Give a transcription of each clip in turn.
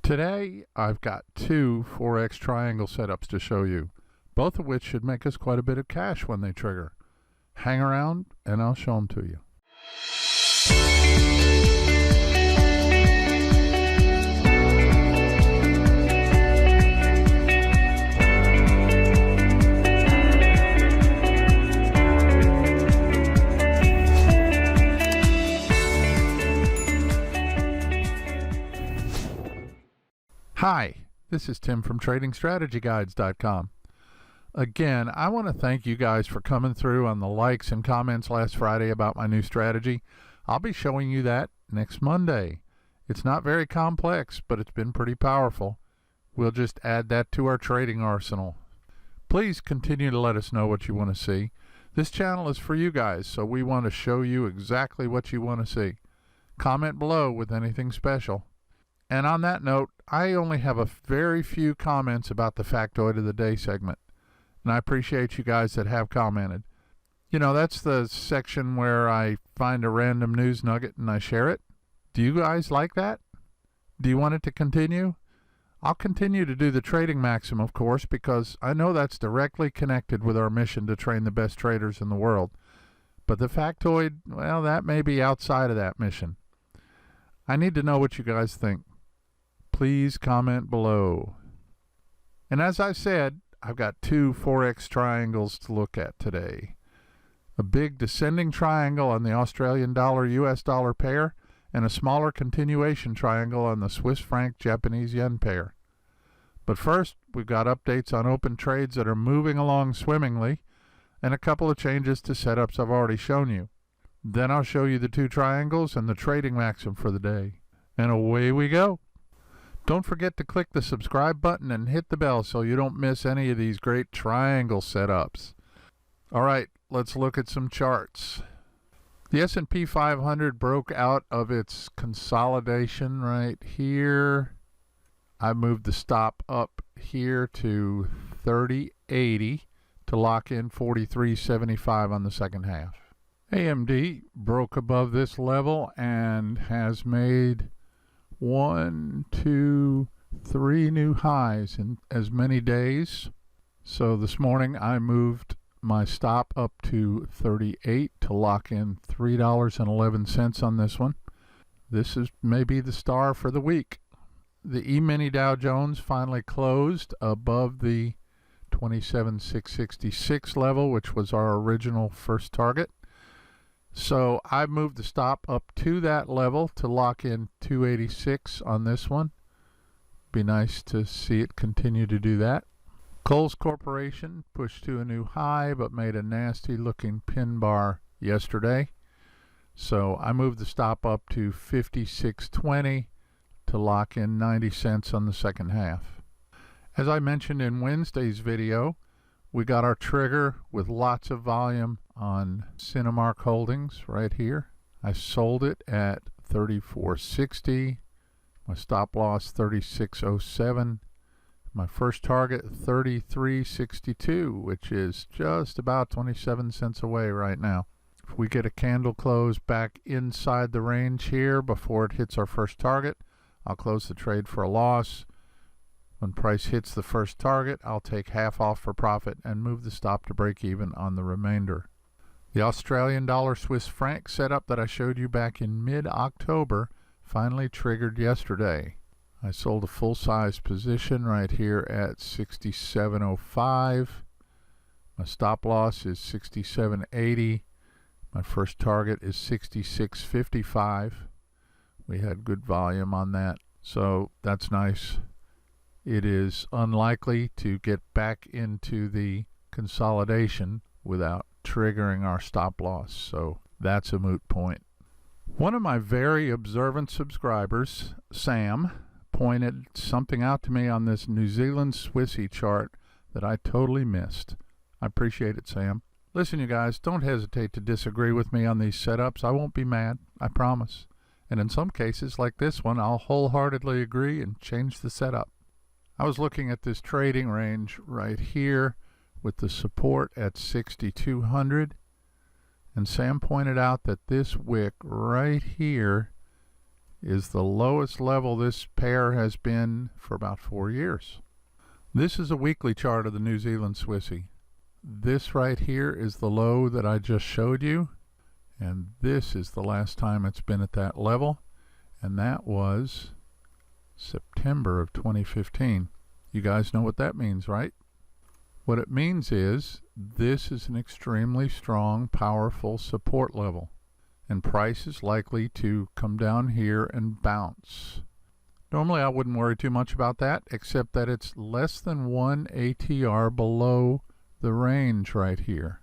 Today, I've got two Forex triangle setups to show you, both of which should make us quite a bit of cash when they trigger. Hang around and I'll show them to you. Hi, this is Tim from TradingStrategyGuides.com. Again, I want to thank you guys for coming through on the likes and comments last Friday about my new strategy. I'll be showing you that next Monday. It's not very complex, but it's been pretty powerful. We'll just add that to our trading arsenal. Please continue to let us know what you want to see. This channel is for you guys, so we want to show you exactly what you want to see. Comment below with anything special. And on that note, I only have a very few comments about the factoid of the day segment. And I appreciate you guys that have commented. You know, that's the section where I find a random news nugget and I share it. Do you guys like that? Do you want it to continue? I'll continue to do the trading maxim, of course, because I know that's directly connected with our mission to train the best traders in the world. But the factoid, well, that may be outside of that mission. I need to know what you guys think. Please comment below. And as I said, I've got two Forex triangles to look at today. A big descending triangle on the Australian dollar-US dollar pair and a smaller continuation triangle on the Swiss franc Japanese yen pair. But first, we've got updates on open trades that are moving along swimmingly and a couple of changes to setups I've already shown you. Then I'll show you the two triangles and the trading maxim for the day. And away we go. Don't forget to click the subscribe button and hit the bell so you don't miss any of these great triangle setups. All right, let's look at some charts. The S&P 500 broke out of its consolidation right here. I moved the stop up here to 30.80 to lock in 43.75 on the second half. AMD broke above this level and has made 1, 2, 3 new highs in as many days. So this morning I moved my stop up to 38 to lock in $3.11 on this one. This is maybe the star for the week. The E-mini Dow Jones finally closed above the 27,666 level, which was our original first target. So I moved the stop up to that level to lock in 286 on this one. Be nice to see it continue to do that. Kohl's Corporation pushed to a new high but made a nasty looking pin bar yesterday. So I moved the stop up to 56.20 to lock in 90 cents on the second half. As I mentioned in Wednesday's video, we got our trigger with lots of volume on Cinemark Holdings right here. I sold it at 34.60. My stop loss 36.07. My first target 33.62, which is just about 27 cents away right now. If we get a candle close back inside the range here before it hits our first target, I'll close the trade for a loss. When price hits the first target, I'll take half off for profit and move the stop to break even on the remainder. The Australian dollar Swiss franc setup that I showed you back in mid-October finally triggered yesterday. I sold a full-size position right here at 67.05. My stop loss is 67.80. My first target is 66.55. We had good volume on that, so that's nice. It is unlikely to get back into the consolidation without triggering our stop loss, so that's a moot point. One of my very observant subscribers, Sam, pointed something out to me on this New Zealand Swissy chart that I totally missed. I appreciate it, Sam. Listen, you guys, don't hesitate to disagree with me on these setups. I won't be mad, I promise. And in some cases, like this one, I'll wholeheartedly agree and change the setup. I was looking at this trading range right here with the support at 6,200, and Sam pointed out that this wick right here is the lowest level this pair has been for about 4 years. This is a weekly chart of the New Zealand Swissy. This right here is the low that I just showed you, and this is the last time it's been at that level, and that was September of 2015. You guys know what that means, right? What it means is this is an extremely strong, powerful support level, and price is likely to come down here and bounce. Normally I wouldn't worry too much about that, except that it's less than 1 ATR below the range right here.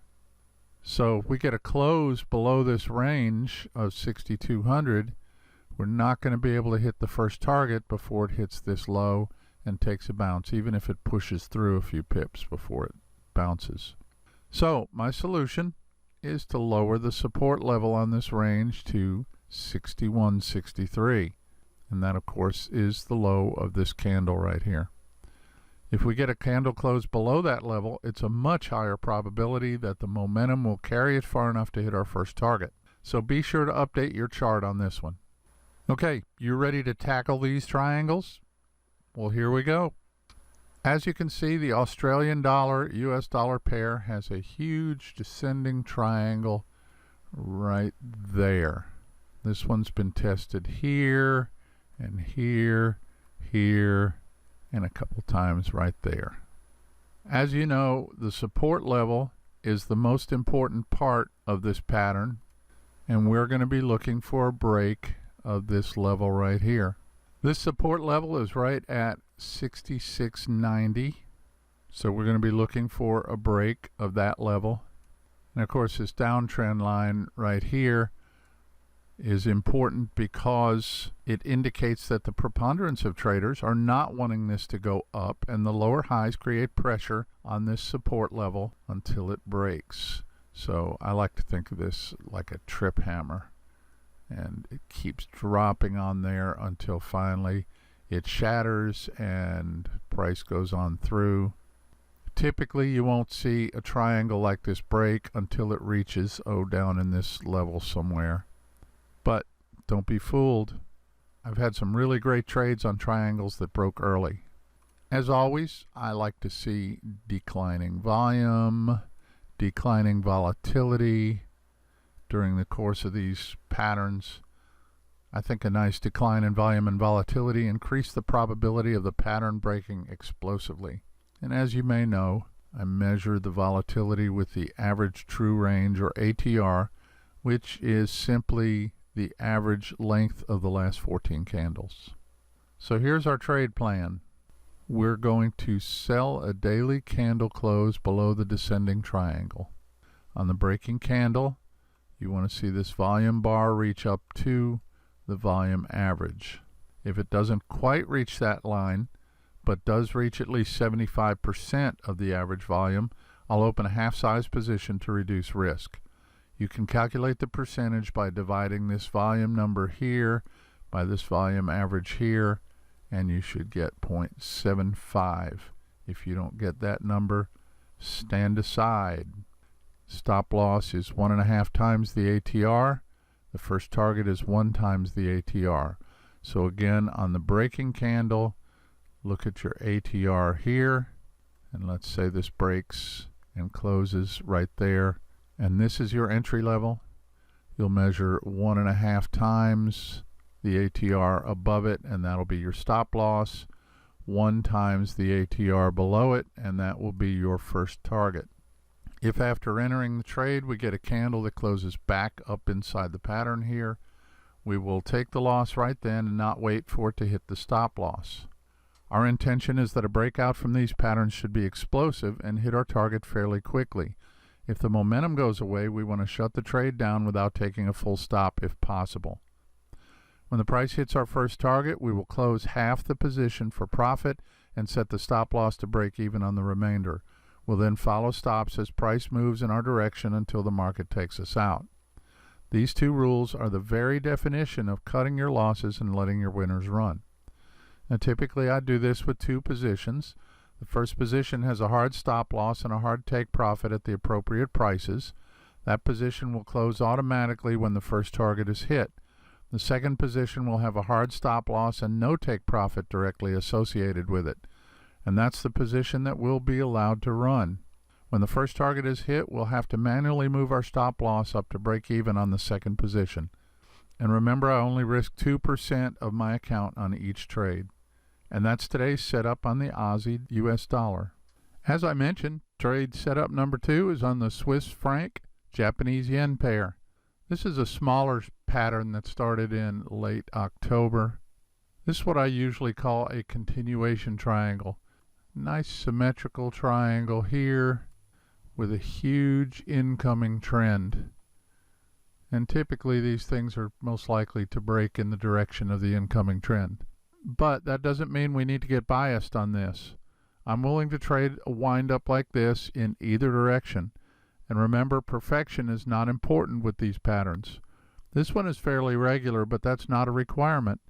So if we get a close below this range of 6,200, we're not going to be able to hit the first target before it hits this low and takes a bounce, even if it pushes through a few pips before it bounces. So my solution is to lower the support level on this range to 61.63, and that of course is the low of this candle right here. If we get a candle close below that level, it's a much higher probability that the momentum will carry it far enough to hit our first target. So be sure to update your chart on this one. Okay, you ready to tackle these triangles? Well, here we go. As you can see, the Australian dollar US dollar pair has a huge descending triangle right there. This one's been tested here and here, here, and a couple times right there. As you know, the support level is the most important part of this pattern, and we're going to be looking for a break of this level right here. This support level is right at 66.90, so we're going to be looking for a break of that level. And of course this downtrend line right here is important because it indicates that the preponderance of traders are not wanting this to go up, and the lower highs create pressure on this support level until it breaks. So I like to think of this like a trip hammer, and it keeps dropping on there until finally it shatters and price goes on through. Typically you won't see a triangle like this break until it reaches down in this level somewhere. But don't be fooled. I've had some really great trades on triangles that broke early. As always, I like to see declining volume, declining volatility during the course of these patterns. I think a nice decline in volume and volatility increase the probability of the pattern breaking explosively. And as you may know, I measure the volatility with the average true range, or ATR, which is simply the average length of the last 14 candles. So here's our trade plan. We're going to sell a daily candle close below the descending triangle. On the breaking candle, you want to see this volume bar reach up to the volume average. If it doesn't quite reach that line, but does reach at least 75% of the average volume, I'll open a half-size position to reduce risk. You can calculate the percentage by dividing this volume number here by this volume average here, and you should get 0.75. If you don't get that number, stand aside. Stop loss is 1.5 times the ATR. The first target is 1 times the ATR. So again, on the breaking candle, look at your ATR here, and let's say this breaks and closes right there, and this is your entry level. You'll measure 1.5 times the ATR above it, and that'll be your stop loss. 1 times the ATR below it, and that will be your first target. If after entering the trade we get a candle that closes back up inside the pattern here, we will take the loss right then and not wait for it to hit the stop loss. Our intention is that a breakout from these patterns should be explosive and hit our target fairly quickly. If the momentum goes away, we want to shut the trade down without taking a full stop if possible. When the price hits our first target, we will close half the position for profit and set the stop loss to break even on the remainder. We'll then follow stops as price moves in our direction until the market takes us out. These two rules are the very definition of cutting your losses and letting your winners run. Now typically I do this with 2 positions. The first position has a hard stop loss and a hard take profit at the appropriate prices. That position will close automatically when the first target is hit. The second position will have a hard stop loss and no take profit directly associated with it. And that's the position that we'll be allowed to run. When the first target is hit, we'll have to manually move our stop loss up to break even on the second position. And remember, I only risk 2% of my account on each trade. And that's today's setup on the Aussie US dollar. As I mentioned, trade setup number 2 is on the Swiss franc Japanese yen pair. This is a smaller pattern that started in late October. This is what I usually call a continuation triangle. Nice symmetrical triangle here with a huge incoming trend. And typically these things are most likely to break in the direction of the incoming trend. But that doesn't mean we need to get biased on this. I'm willing to trade a wind-up like this in either direction. And remember, perfection is not important with these patterns. This one is fairly regular, but that's not a requirement.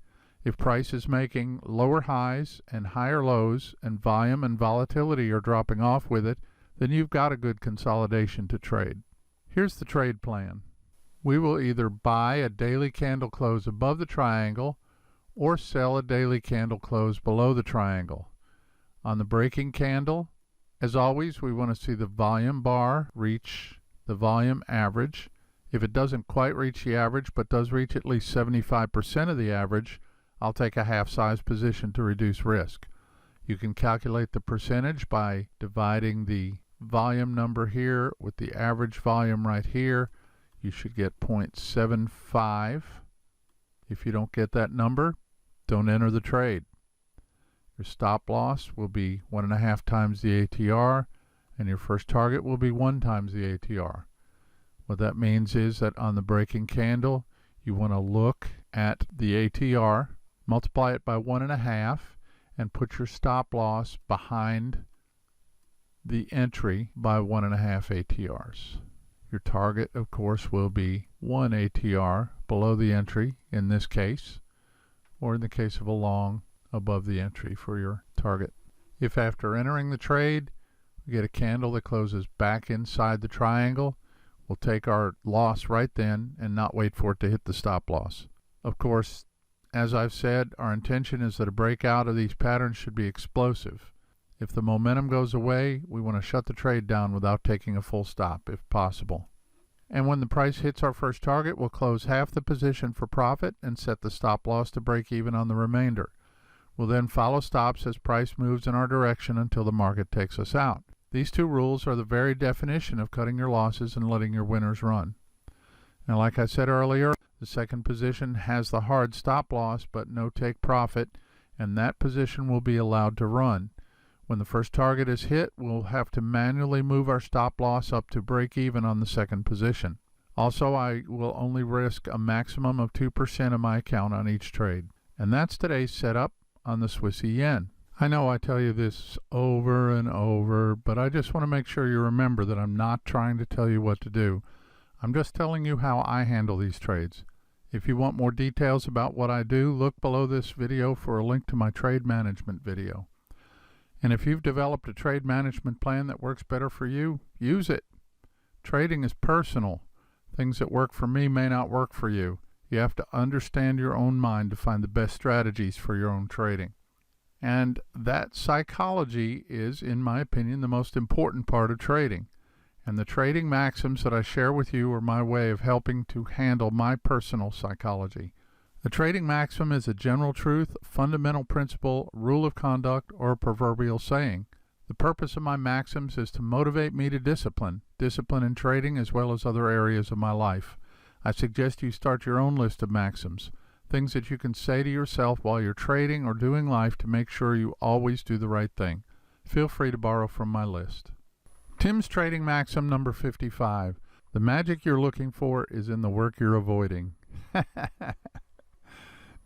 If price is making lower highs and higher lows and volume and volatility are dropping off with it, then you've got a good consolidation to trade. Here's the trade plan. We will either buy a daily candle close above the triangle or sell a daily candle close below the triangle. On the breaking candle, as always, we want to see the volume bar reach the volume average. If it doesn't quite reach the average but does reach at least 75% of the average, I'll take a half-size position to reduce risk. You can calculate the percentage by dividing the volume number here with the average volume right here. You should get 0.75. If you don't get that number, don't enter the trade. Your stop loss will be 1.5 times the ATR, and your first target will be 1 times the ATR. What that means is that on the breaking candle, you want to look at the ATR, multiply it by 1.5, and put your stop loss behind the entry by 1.5 ATRs. Your target, of course, will be 1 ATR below the entry in this case, or in the case of a long, above the entry for your target. If after entering the trade, we get a candle that closes back inside the triangle, we'll take our loss right then and not wait for it to hit the stop loss. Of course, as I've said, our intention is that a breakout of these patterns should be explosive. If the momentum goes away, we want to shut the trade down without taking a full stop if possible. And when the price hits our first target, we'll close half the position for profit and set the stop loss to break even on the remainder. We'll then follow stops as price moves in our direction until the market takes us out. These two rules are the very definition of cutting your losses and letting your winners run. Now, like I said earlier, the second position has the hard stop loss but no take profit, and that position will be allowed to run. When the first target is hit, we'll have to manually move our stop loss up to break even on the second position. Also, I will only risk a maximum of 2% of my account on each trade. And that's today's setup on the Swissy yen. I know I tell you this over and over, but I just want to make sure you remember that I'm not trying to tell you what to do. I'm just telling you how I handle these trades. If you want more details about what I do, look below this video for a link to my trade management video. And if you've developed a trade management plan that works better for you, use it. Trading is personal. Things that work for me may not work for you. You have to understand your own mind to find the best strategies for your own trading. And that psychology is, in my opinion, the most important part of trading. And the trading maxims that I share with you are my way of helping to handle my personal psychology. The trading maxim is a general truth, fundamental principle, rule of conduct, or a proverbial saying. The purpose of my maxims is to motivate me to discipline in trading as well as other areas of my life. I suggest you start your own list of maxims, things that you can say to yourself while you're trading or doing life to make sure you always do the right thing. Feel free to borrow from my list. Tim's trading maxim number 55. The magic you're looking for is in the work you're avoiding.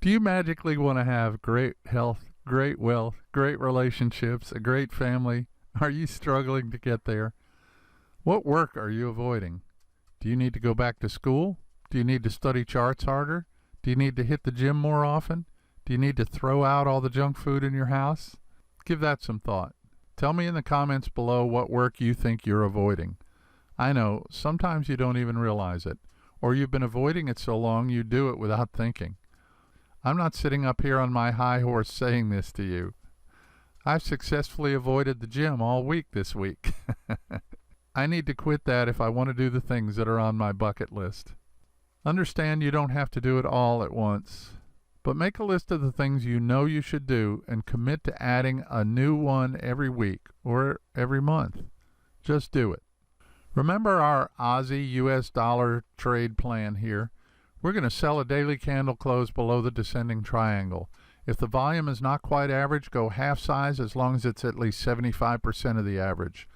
Do you magically want to have great health, great wealth, great relationships, a great family? Are you struggling to get there? What work are you avoiding? Do you need to go back to school? Do you need to study charts harder? Do you need to hit the gym more often? Do you need to throw out all the junk food in your house? Give that some thought. Tell me in the comments below what work you think you're avoiding. I know, sometimes you don't even realize it, or you've been avoiding it so long you do it without thinking. I'm not sitting up here on my high horse saying this to you. I've successfully avoided the gym all week this week. I need to quit that if I want to do the things that are on my bucket list. Understand you don't have to do it all at once, but make a list of the things you know you should do and commit to adding a new one every week or every month. Just do it. Remember our Aussie US dollar trade plan here. We're going to sell a daily candle close below the descending triangle. If the volume is not quite average, go half size as long as it's at least 75% of the average.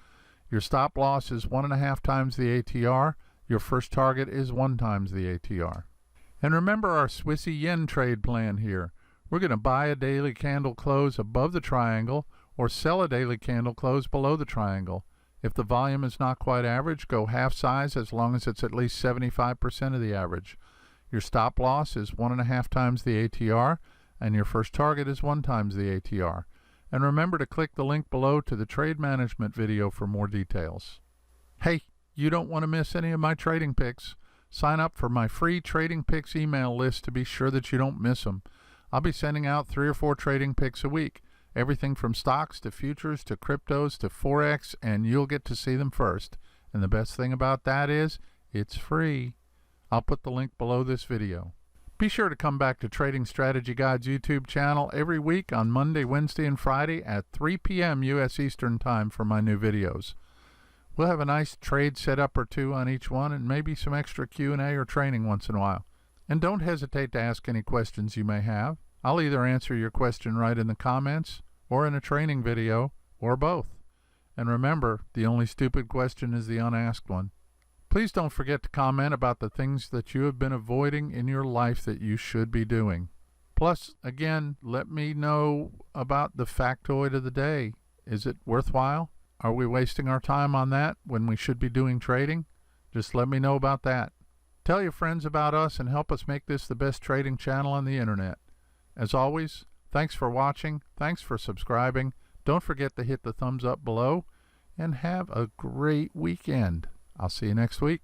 Your stop loss is 1.5 times the ATR. Your first target is 1 times the ATR. And remember our Swissy yen trade plan here. We're going to buy a daily candle close above the triangle or sell a daily candle close below the triangle. If the volume is not quite average, go half size as long as it's at least 75% of the average. Your stop loss is 1.5 times the ATR, and your first target is 1 times the ATR. And remember to click the link below to the trade management video for more details. Hey, you don't want to miss any of my trading picks. Sign up for my free trading picks email list to be sure that you don't miss them. I'll be sending out 3 or 4 trading picks a week. Everything from stocks to futures to cryptos to Forex, and you'll get to see them first. And the best thing about that is, it's free. I'll put the link below this video. Be sure to come back to Trading Strategy Guide's YouTube channel every week on Monday, Wednesday, and Friday at 3 p.m. U.S. Eastern Time for my new videos. We'll have a nice trade setup or two on each one and maybe some extra Q&A or training once in a while. And don't hesitate to ask any questions you may have. I'll either answer your question right in the comments or in a training video or both. And remember, the only stupid question is the unasked one. Please don't forget to comment about the things that you have been avoiding in your life that you should be doing. Plus, again, let me know about the factoid of the day. Is it worthwhile? Are we wasting our time on that when we should be doing trading? Just let me know about that. Tell your friends about us and help us make this the best trading channel on the internet. As always, thanks for watching, thanks for subscribing. Don't forget to hit the thumbs up below, and have a great weekend. I'll see you next week.